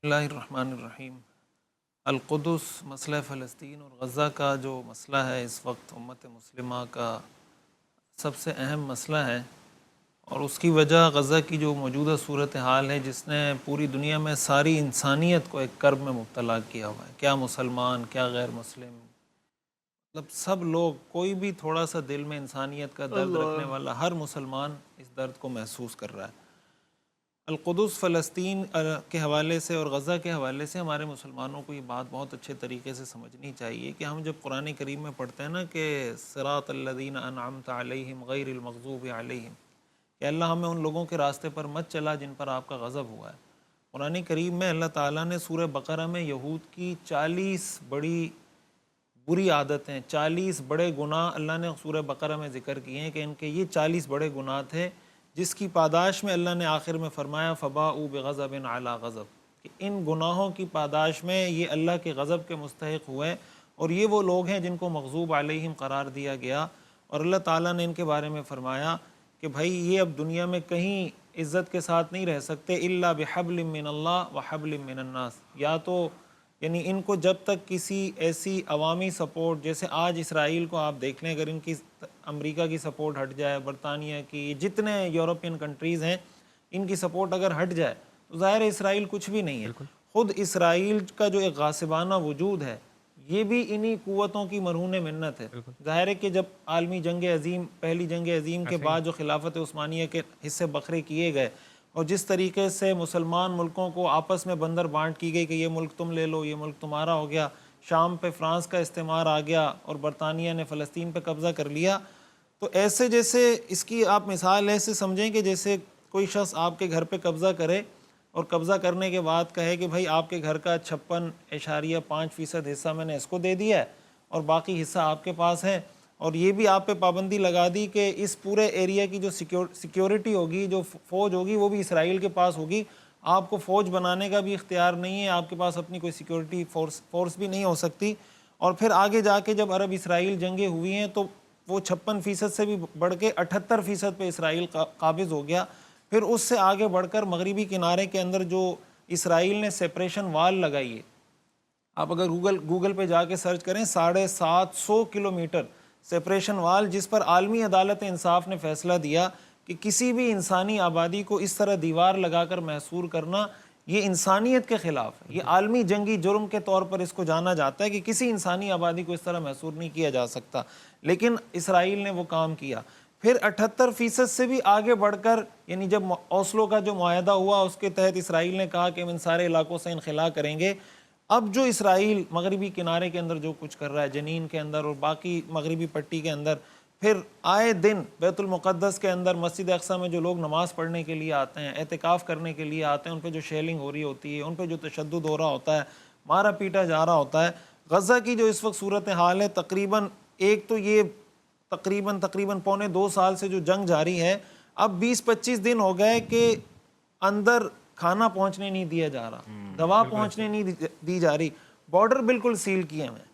اللہ الرحمن الرحیم۔ القدس، مسئلہ فلسطین اور غزہ کا جو مسئلہ ہے اس وقت امت مسلمہ کا سب سے اہم مسئلہ ہے، اور اس کی وجہ غزہ کی جو موجودہ صورتحال ہے جس نے پوری دنیا میں ساری انسانیت کو ایک کرب میں مبتلا کیا ہوا ہے۔ کیا مسلمان، کیا غیر مسلم، مطلب سب لوگ، کوئی بھی تھوڑا سا دل میں انسانیت کا درد رکھنے والا ہر مسلمان اس درد کو محسوس کر رہا ہے۔ القدس، فلسطین کے حوالے سے اور غزہ کے حوالے سے ہمارے مسلمانوں کو یہ بات بہت اچھے طریقے سے سمجھنی چاہیے کہ ہم جب قرآن کریم میں پڑھتے ہیں نا کہ صراط الذین انعمت علیہم غیر المغضوب علیہم، کہ اللہ ہمیں ان لوگوں کے راستے پر مت چلا جن پر آپ کا غضب ہوا ہے۔ قرآن کریم میں اللہ تعالیٰ نے سورہ بقرہ میں یہود کی 40 بری عادتیں، 40 بڑے گناہ اللہ نے سورہ بقرہ میں ذکر کیے ہیں کہ ان کے یہ 40 بڑے گناہ تھے، جس کی پاداش میں اللہ نے آخر میں فرمایا فَبَاءُوا بِغَضَبٍ عَلَىٰ غَضَب، کہ ان گناہوں کی پاداش میں یہ اللہ کے غضب کے مستحق ہوئے، اور یہ وہ لوگ ہیں جن کو مغضوب علیہم قرار دیا گیا۔ اور اللہ تعالیٰ نے ان کے بارے میں فرمایا کہ بھائی یہ اب دنیا میں کہیں عزت کے ساتھ نہیں رہ سکتے، الا بحبل من اللہ وحبل من الناس، یا تو یعنی ان کو جب تک کسی ایسی عوامی سپورٹ، جیسے آج اسرائیل کو آپ دیکھ لیں، اگر ان کی امریکہ کی سپورٹ ہٹ جائے، برطانیہ کی، جتنے یورپین کنٹریز ہیں ان کی سپورٹ اگر ہٹ جائے تو ظاہر ہے اسرائیل کچھ بھی نہیں ہے۔ خود اسرائیل کا جو ایک غاصبانہ وجود ہے یہ بھی انہی قوتوں کی مرہون منت ہے۔ ظاہر ہے کہ جب عالمی جنگ عظیم، پہلی جنگ عظیم کے بعد جو خلافت عثمانیہ کے حصے بکھرے کیے گئے، اور جس طریقے سے مسلمان ملکوں کو آپس میں بندر بانٹ کی گئی کہ یہ ملک تم لے لو، یہ ملک تمہارا ہو گیا، شام پہ فرانس کا استعمار آ گیا اور برطانیہ نے فلسطین پہ قبضہ کر لیا، تو ایسے جیسے اس کی آپ مثال ایسے سمجھیں کہ جیسے کوئی شخص آپ کے گھر پہ قبضہ کرے اور قبضہ کرنے کے بعد کہے کہ بھائی آپ کے گھر کا 56.5% حصہ میں نے اس کو دے دیا ہے اور باقی حصہ آپ کے پاس ہے، اور یہ بھی آپ پہ پابندی لگا دی کہ اس پورے ایریا کی جو سیکیورٹی ہوگی، جو فوج ہوگی، وہ بھی اسرائیل کے پاس ہوگی، آپ کو فوج بنانے کا بھی اختیار نہیں ہے، آپ کے پاس اپنی کوئی سیکیورٹی فورس بھی نہیں ہو سکتی۔ اور پھر آگے جا کے جب عرب اسرائیل جنگیں ہوئی ہیں تو وہ 56% سے بھی بڑھ کے 78% پہ اسرائیل قابض ہو گیا۔ پھر اس سے آگے بڑھ کر مغربی کنارے کے اندر جو اسرائیل نے سیپریشن وال لگائی ہے، آپ اگر گوگل پہ جا کے سرچ کریں، 750 کلومیٹر سیپریشن وال، جس پر عالمی عدالت انصاف نے فیصلہ دیا کہ کسی بھی انسانی آبادی کو اس طرح دیوار لگا کر محصور کرنا یہ انسانیت کے خلاف ہے، یہ عالمی جنگی جرم کے طور پر اس کو جانا جاتا ہے کہ کسی انسانی آبادی کو اس طرح محصور نہیں کیا جا سکتا، لیکن اسرائیل نے وہ کام کیا۔ پھر 78% سے بھی آگے بڑھ کر، یعنی جب اوسلو کا جو معاہدہ ہوا اس کے تحت اسرائیل نے کہا کہ ہم ان سارے علاقوں سے انخلا کریں گے۔ اب جو اسرائیل مغربی کنارے کے اندر جو کچھ کر رہا ہے، جنین کے اندر اور باقی مغربی پٹی کے اندر، پھر آئے دن بیت المقدس کے اندر مسجد اقصیٰ میں جو لوگ نماز پڑھنے کے لیے آتے ہیں، اعتکاف کرنے کے لیے آتے ہیں، ان پہ جو شیلنگ ہو رہی ہوتی ہے، ان پہ جو تشدد ہو رہا ہوتا ہے، مارا پیٹا جا رہا ہوتا ہے۔ غزہ کی جو اس وقت صورتحال ہے، تقریباً ایک تو یہ تقریباً 2.25 سال سے جو جنگ جاری ہے، اب 20-25 دن ہو گئے کہ اندر کھانا پہنچنے نہیں دیا جا رہا، دوا پہنچنے نہیں دی جا رہی، بارڈر بالکل سیل کیے ہوئے ہیں۔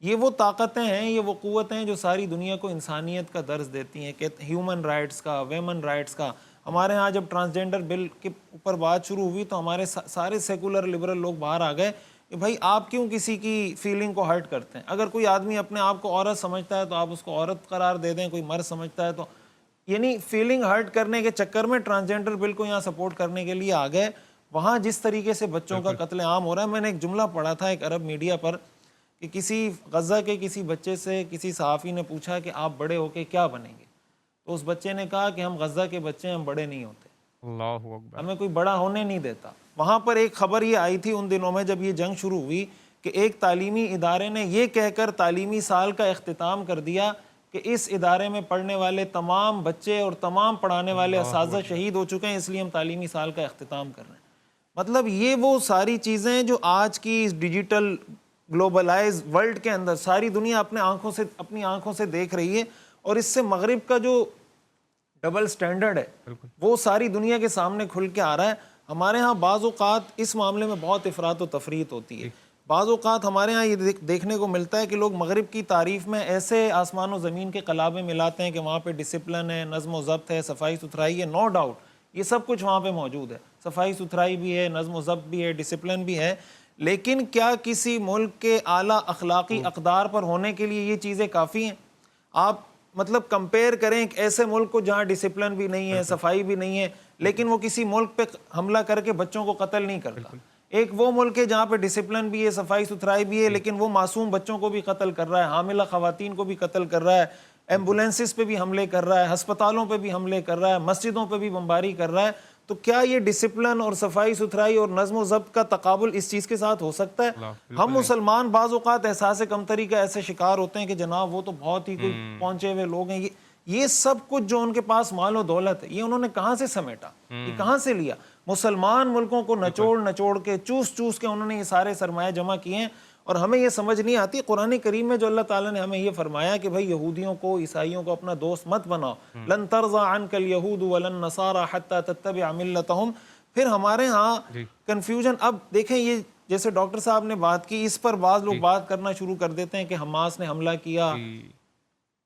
یہ وہ طاقتیں ہیں، یہ وہ قوتیں ہیں جو ساری دنیا کو انسانیت کا درس دیتی ہیں کہ ہیومن رائٹس کا، ویمن رائٹس کا۔ ہمارے ہاں جب ٹرانسجینڈر بل کے اوپر بات شروع ہوئی تو ہمارے سارے سیکولر لبرل لوگ باہر آ گئے کہ بھائی آپ کیوں کسی کی فیلنگ کو ہرٹ کرتے ہیں؟ اگر کوئی آدمی اپنے آپ کو عورت سمجھتا ہے تو آپ اس کو عورت قرار دے دیں، کوئی مرد سمجھتا ہے تو، یعنی فیلنگ ہرٹ کرنے کے چکر میں ٹرانسجینڈر بل کو یہاں سپورٹ کرنے کے لیے آ گئے۔ وہاں جس طریقے سے بچوں کا قتل عام ہو رہا ہے، میں نے ایک جملہ پڑھا تھا ایک عرب میڈیا پر کہ کسی غزہ کے کسی بچے سے کسی صحافی نے پوچھا کہ آپ بڑے ہو کے کیا بنیں گے، تو اس بچے نے کہا کہ ہم غزہ کے بچے ہیں، ہم بڑے نہیں ہوتے، اللہ اکبر، ہمیں کوئی بڑا ہونے نہیں دیتا۔ وہاں پر ایک خبر یہ آئی تھی ان دنوں میں جب یہ جنگ شروع ہوئی کہ ایک تعلیمی ادارے نے یہ کہہ کر تعلیمی سال کا اختتام کر دیا کہ اس ادارے میں پڑھنے والے تمام بچے اور تمام پڑھانے والے اساتذہ شہید ہو چکے ہیں، اس لیے ہم تعلیمی سال کا اختتام کر رہے ہیں۔ مطلب یہ وہ ساری چیزیں جو آج کی اس ڈیجیٹل گلوبلائز ورلڈ کے اندر ساری دنیا اپنی آنکھوں سے دیکھ رہی ہے، اور اس سے مغرب کا جو ڈبل سٹینڈرڈ ہے وہ ساری دنیا کے سامنے کھل کے آ رہا ہے۔ ہمارے ہاں بعض اوقات اس معاملے میں بہت افراط و تفریط ہوتی ہے، بعض اوقات ہمارے ہاں یہ دیکھنے کو ملتا ہے کہ لوگ مغرب کی تعریف میں ایسے آسمان و زمین کے قلابے ملاتے ہیں کہ وہاں پہ ڈسپلن ہے، نظم و ضبط ہے، صفائی ستھرائی ہے، نو ڈاؤٹ یہ سب کچھ وہاں پہ موجود ہے، صفائی ستھرائی بھی ہے، نظم و ضبط بھی ہے، ڈسپلن بھی ہے، لیکن کیا کسی ملک کے اعلیٰ اخلاقی اقدار پر ہونے کے لیے یہ چیزیں کافی ہیں؟ آپ مطلب کمپیئر کریں ایک ایسے ملک کو جہاں ڈسپلن بھی نہیں ہے، صفائی بھی نہیں ہے، لیکن وہ کسی ملک پہ حملہ کر کے بچوں کو قتل نہیں کرتا. ایک وہ ملک ہے جہاں پہ ڈسپلن بھی ہے، صفائی ستھرائی بھی ہے، لیکن وہ معصوم بچوں کو بھی قتل کر رہا ہے، حاملہ خواتین کو بھی قتل کر رہا ہے، ایمبولینسز پہ بھی حملے کر رہا ہے، ہسپتالوں پہ بھی حملے کر رہا ہے، مسجدوں پہ بھی بمباری کر رہا ہے. تو کیا یہ ڈسپلن اور صفائی ستھرائی اور نظم و ضبط کا تقابل اس چیز کے ساتھ ہو سکتا ہے؟ ہم مسلمان بعض اوقات احساس کمتری کا ایسے شکار ہوتے ہیں کہ جناب وہ تو بہت ہی کوئی پہنچے ہوئے لوگ ہیں، یہ سب کچھ جو ان کے پاس مال و دولت ہے یہ انہوں نے کہاں سے سمیٹا، یہ کہاں سے لیا؟ مسلمان ملکوں کو نچوڑ کے چوس کے انہوں نے یہ سارے سرمایہ جمع کیے ہیں. اور ہمیں یہ سمجھ نہیں آتی قرآن کریم میں جو اللہ تعالیٰ نے ہمیں یہ فرمایا کہ بھائی یہودیوں کو عیسائیوں کو اپنا دوست مت بناؤ، لن ترضى عنك اليهود ولا النصارى حتى تتبع ملتهم. پھر ہمارے ہاں کنفیوژن، اب دیکھیں یہ جیسے ڈاکٹر صاحب نے بات کی، اس پر بعض لوگ بات کرنا شروع کر دیتے ہیں کہ حماس نے حملہ کیا.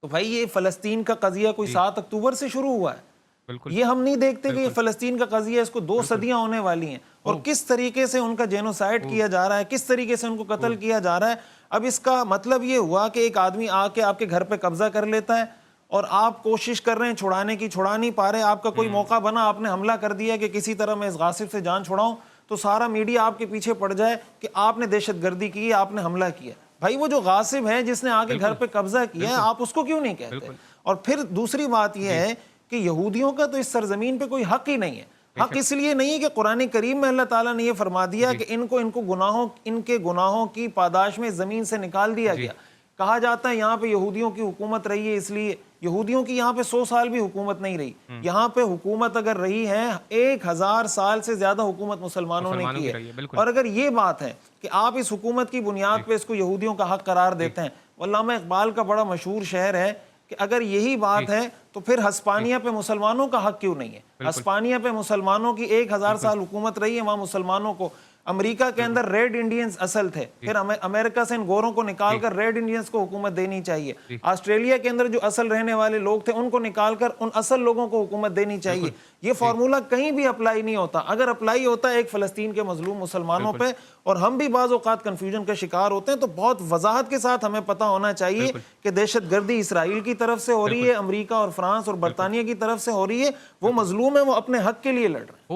تو بھائی یہ فلسطین کا قضیہ کوئی 7 اکتوبر سے شروع ہوا ہے، یہ ہم نہیں دیکھتے کہ یہ فلسطین کا قضیہ اس کو 2 صدیاں ہونے والی ہیں، اور کس طریقے سے ان کا جینوسائیڈ کیا جا رہا ہے، کس طریقے سے ان کو قتل کیا جا رہا ہے. اب اس کا مطلب یہ ہوا کہ ایک آدمی آ کے آپ کے گھر پہ قبضہ کر لیتا ہے اور آپ کوشش کر رہے ہیں چھڑانے کی، چھڑا نہیں پا رہے، آپ کا کوئی موقع بنا، آپ نے حملہ کر دیا کہ کسی طرح میں اس غاصب سے جان چھڑاؤں، تو سارا میڈیا آپ کے پیچھے پڑ جائے کہ آپ نے دہشت گردی کی ہے، آپ نے حملہ کیا. بھائی وہ جو غاصب ہے جس نے آ کے گھر پہ قبضہ کیا ہے، آپ اس کو کیوں نہیں کہتے؟ اور پھر دوسری بات یہ ہے کہ یہودیوں کا تو اس سرزمین پہ کوئی حق ہی نہیں ہے. حق اس لیے نہیں ہے کہ قرآن کریم میں اللہ تعالیٰ نے یہ فرما دیا کہ ان کے گناہوں کی پاداش میں زمین سے نکال دیا گیا. کہا جاتا ہے یہاں پہ یہودیوں کی حکومت رہی ہے، اس لیے یہودیوں کی یہاں پہ 100 سال بھی حکومت نہیں رہی. یہاں پہ حکومت اگر رہی ہے 1000 سال سے زیادہ حکومت مسلمانوں نے کی ہے. اور اگر یہ بات ہے کہ آپ اس حکومت کی بنیاد پہ اس کو یہودیوں کا حق قرار دیتے ہیں، علامہ اقبال کا بڑا مشہور شعر ہے کہ اگر یہی بات ہے تو پھر ہسپانیہ پہ مسلمانوں کا حق کیوں نہیں ہے؟ ہسپانیہ پہ مسلمانوں کی 1000 سال حکومت رہی ہے، وہاں مسلمانوں کو، امریکہ کے اندر ریڈ انڈینز اصل تھے، پھر امریکہ سے ان گوروں کو نکال کر ریڈ انڈینز کو حکومت دینی چاہیے. آسٹریلیا کے اندر جو اصل رہنے والے لوگ تھے ان کو نکال کر ان اصل لوگوں کو حکومت دینی چاہیے. یہ فارمولہ کہیں بھی اپلائی نہیں ہوتا. اگر اپلائی ہوتا ہے ایک فلسطین کے مظلوم مسلمانوں پہ، اور ہم بھی بعض اوقات کنفیوژن کا شکار ہوتے ہیں، تو بہت وضاحت کے ساتھ ہمیں پتہ ہونا چاہیے کہ دہشت گردی اسرائیل کی طرف سے ہو رہی ہے، امریکہ اور فرانس اور برطانیہ کی طرف سے ہو رہی ہے، وہ مظلوم ہے، وہ اپنے حق کے لیے لڑ رہے ہیں.